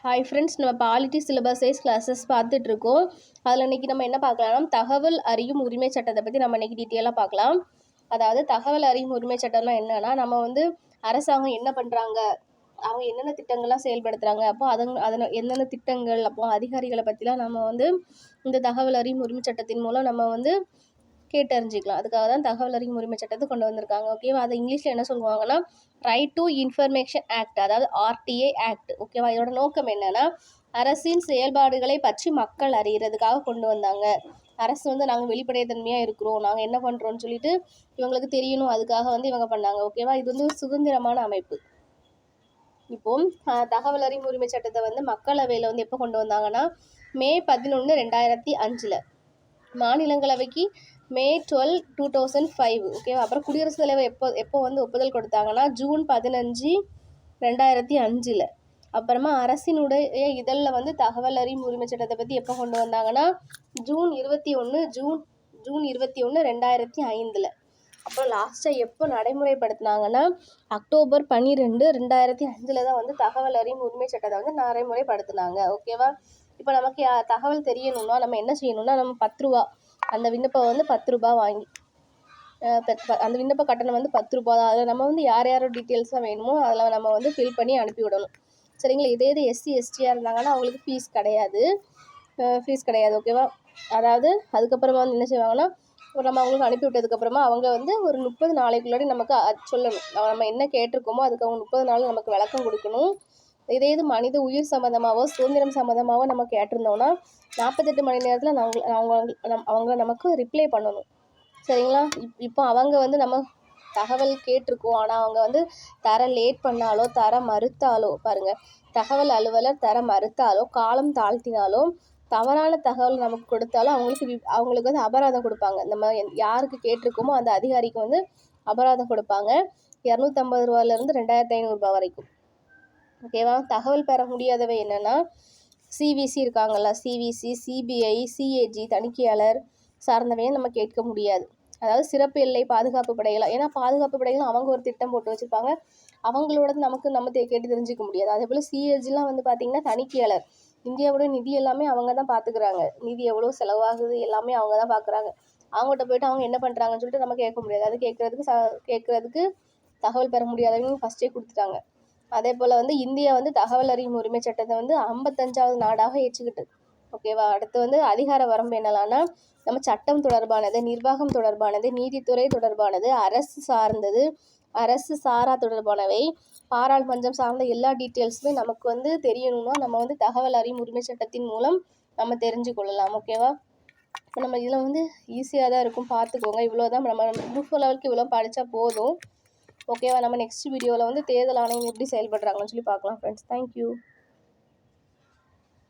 Hi friends, நம்ம polity syllabus wise classes பார்த்துட்ருக்கோம். அதில் இன்றைக்கி நம்ம என்ன பார்க்கலாம்னா, தகவல் அறியும் உரிமை சட்டத்தை பற்றி நம்ம இன்றைக்கி டீட்டெயிலாக பார்க்கலாம். அதாவது தகவல் அறியும் உரிமை சட்டம்னா என்னென்னா, நம்ம அரசாங்கம் என்ன பண்ணுறாங்க, அவங்க என்னென்ன திட்டங்கள்லாம் செயல்படுத்துகிறாங்க, அப்போ அதில் என்னென்ன திட்டங்கள், அப்போ அதிகாரிகளை பற்றிலாம் நம்ம இந்த தகவல் அறியும் உரிமை சட்டத்தின் மூலம் நம்ம கேட்டறிஞ்சிக்கலாம். அதுக்காக தான் தகவல் அறியும் உரிமை சட்டத்தை கொண்டு வந்திருக்காங்க. ஓகேவா? அதை இங்கிலீஷில் என்ன சொல்லுவாங்கன்னா, ரைட் டு இன்ஃபர்மேஷன் ஆக்ட், அதாவது ஆர்டிஏ ஆக்ட். ஓகேவா? இதோட நோக்கம் என்னன்னா, அரசின் செயல்பாடுகளை பற்றி மக்கள் அறியறதுக்காக கொண்டு வந்தாங்க. அரசு நாங்கள் வெளிப்படைத்தன்மையாக இருக்கிறோம், நாங்கள் என்ன பண்ணுறோன்னு சொல்லிட்டு இவங்களுக்கு தெரியணும், அதுக்காக இவங்க பண்ணாங்க. ஓகேவா? இது ஒரு சுதந்திரமான அமைப்பு. இப்போ தகவல் அறியும் உரிமை சட்டத்தை மக்களவையில் எப்போ கொண்டு வந்தாங்கன்னா, மே 11, 2005. மாநிலங்களவைக்கு மே 12, 2005. ஓகேவா? அப்புறம் குடியரசுத் தலைவர் எப்போ ஒப்புதல் கொடுத்தாங்கன்னா, ஜூன் 15, 2005. அப்புறமா அரசினுடைய இதழில் தகவல் அறியும் உரிமை சட்டத்தை பற்றி எப்போ கொண்டு வந்தாங்கன்னா, ஜூன் 21, 2005. அப்புறம் லாஸ்ட்டாக எப்போ நடைமுறைப்படுத்தினாங்கன்னா, அக்டோபர் 12, 2005 தான் தகவல் அறியும் உரிமை சட்டத்தை நடைமுறைப்படுத்தினாங்க. ஓகேவா? இப்போ நமக்கு தகவல் தெரியணும்னா நம்ம என்ன செய்யணும்னா, நம்ம 10 ரூபா அந்த விண்ணப்பம் 10 ரூபா வாங்கி அந்த விண்ணப்ப கட்டணம் 10 ரூபா தான். அதில் நம்ம யார் யாரோட டீட்டெயில்ஸ்லாம் வேணுமோ அதில் நம்ம ஃபில் பண்ணி அனுப்பிவிடணும். சரிங்களா? இதே எஸ்சி எஸ்டியாக இருந்தாங்கன்னா அவங்களுக்கு ஃபீஸ் கிடையாது. ஓகேவா? அதாவது அதுக்கப்புறமா என்ன செய்வாங்கன்னா, நம்ம அவங்களுக்கு அனுப்பி விட்டதுக்கப்புறமா அவங்க ஒரு 30 நாளைக்குள்ளாடி நமக்கு சொல்லணும். நம்ம என்ன கேட்டிருக்கோமோ அதுக்கு அவங்க 30 நாள் நமக்கு விளக்கம் கொடுக்கணும். இதே இது மனித உயிர் சம்மந்தமாகவோ சுதந்திரம் சம்மந்தமாகவோ நம்ம கேட்டிருந்தோம்னா 48 மணி நேரத்தில் அவங்க நமக்கு ரிப்ளை பண்ணணும். சரிங்களா? இப்போ அவங்க நம்ம தகவல் கேட்டிருக்கோம், ஆனால் அவங்க தர லேட் பண்ணாலோ தர மறுத்தாலோ, பாருங்கள், தகவல் அலுவலர் தர மறுத்தாலோ காலம் தாழ்த்தினாலோ தவறான தகவல் நமக்கு கொடுத்தாலும் அவங்களுக்கு அபராதம் கொடுப்பாங்க. நம்ம யாருக்கு கேட்டிருக்கோமோ அந்த அதிகாரிக்கு அபராதம் கொடுப்பாங்க. 250 ரூபாயிலேருந்து 2500 ரூபாய் வரைக்கும். ஓகேவா? தகவல் பெற முடியாதவை என்னென்னா, சிவிசி இருக்காங்கல்ல, சிவிசி, சிபிஐ, சிஏஜி தணிக்கையாளர் சார்ந்தவையை நம்ம கேட்க முடியாது. அதாவது சிறப்பு எல்லை பாதுகாப்பு படைகள், ஏன்னா பாதுகாப்பு படைகள் அவங்க ஒரு திட்டம் போட்டு வச்சுருப்பாங்க, அவங்களோட நம்ம கேட்டு தெரிஞ்சுக்க முடியாது. அதே போல் சிஏஜிலாம் பார்த்திங்கன்னா தணிக்கையாளர், இந்தியாவோட நிதி எல்லாமே அவங்க தான் பார்த்துக்கிறாங்க. நிதி எவ்வளோ செலவாகுது எல்லாமே அவங்க தான் பார்க்குறாங்க. அவங்ககிட்ட போய்ட்டு அவங்க என்ன பண்ணுறாங்கன்னு சொல்லிட்டு நம்ம கேட்க முடியாது. அது கேட்குறதுக்கு தகவல் பெற முடியாதவங்க ஃபஸ்ட்டே கொடுத்துட்டாங்க. அதே போல் இந்தியா தகவல் அறியும் உரிமை சட்டத்தை 55வது நாடாக ஏற்றுக்கிட்டு. ஓகேவா? அடுத்து அதிகார வரம்பு என்னலான்னா, நம்ம சட்டம் தொடர்பானது, நிர்வாகம் தொடர்பானது, நீதித்துறை தொடர்பானது, அரசு சார்ந்தது, அரசு சாரா தொடர்பானவை, பாராளுமன்றம் சார்ந்த எல்லா டீட்டெயில்ஸுமே நமக்கு தெரியணும்னா நம்ம தகவல் அறியும் உரிமை சட்டத்தின் மூலம் நம்ம தெரிஞ்சு கொள்ளலாம். ஓகேவா? இப்போ நம்ம இதில் ஈஸியாக தான் இருக்கும், பார்த்துக்கோங்க. இவ்வளோ தான் நம்ம குரூப் லெவலுக்கு இவ்வளோ படித்தா போதும். ஓகேவா? நம்ம நெக்ஸ்ட் வீடியோவில் தேர்தல் ஆணையம் எப்படி செயல்படுறாங்கன்னு சொல்லி பார்க்கலாம் ஃப்ரெண்ட்ஸ். தேங்க்யூ.